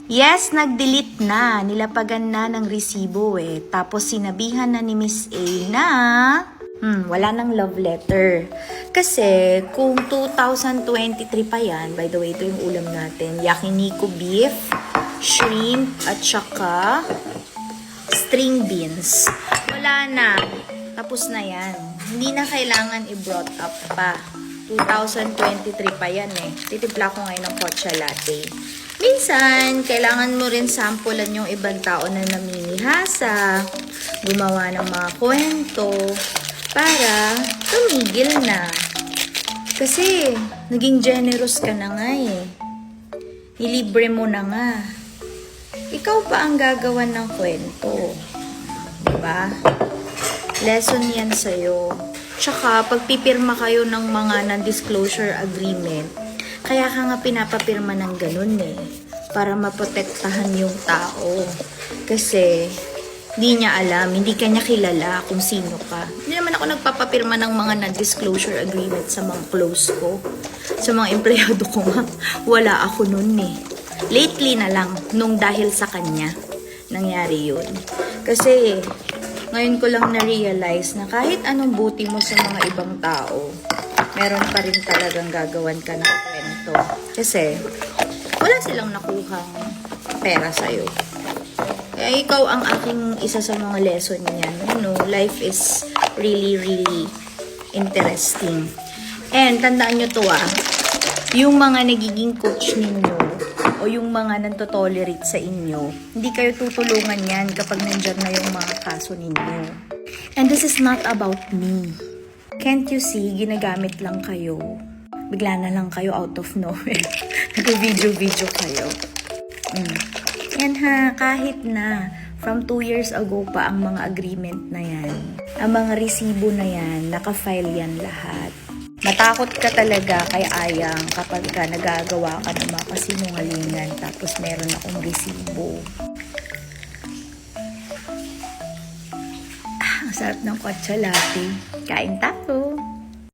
Yes, nag-delete na. Nilapagan na ng resibo eh. Tapos sinabihan na ni Miss A na wala nang love letter. Kasi kung 2023 pa yan, by the way, ito yung ulam natin. Yakiniku beef, shrimp, at saka string beans. Wala na. Tapos na yan. Hindi na kailangan i-brought up pa. 2023 pa yan eh. Titimpla ko ngayon ng matcha latte. Minsan, kailangan mo rin sampulan yung ibang tao na naminihasa, gumawa ng mga kwento, para tumigil na. Kasi, naging generous ka na nga eh. Ilibre mo na nga. Ikaw pa ang gagawa ng kwento. Diba? Lesson yan sa'yo. Tsaka, pagpipirma kayo ng mga non-disclosure agreement, kaya ka nga pinapapirma ng ganun eh. Para maprotektahan yung tao. Kasi, hindi niya alam, hindi kanya kilala kung sino ka. Hindi naman ako nagpapapirma ng mga non-disclosure agreement sa mga close ko. Sa mga empleyado ko nga, wala ako nun eh. Lately na lang, nung dahil sa kanya, nangyari yun. Kasi, ngayon ko lang na-realize na kahit anong buti mo sa mga ibang tao, meron pa rin talagang gagawan ka ng kwento. Kasi, wala silang nakuhang pera sa'yo. Kaya ikaw ang aking isa sa mga lesson niyan. You know, life is really, really interesting. And, tandaan nyo to yung mga nagiging coach ninyo, o yung mga nantotolerate sa inyo, hindi kayo tutulungan yan kapag nandyan na yung mga kaso ninyo. And this is not about me. Can't you see, ginagamit lang kayo. Bigla na lang kayo out of nowhere. Nag-video-video kayo. Yan ha, kahit na from 2 years ago pa ang mga agreement na yan, ang mga resibo na yan, naka-file yan lahat. Matakot ka talaga kay Ayang kapag ka nagagawa ka ng mga kasinungalingan tapos meron akong resibo. Ang sarap ng matcha latte. Kain tayo!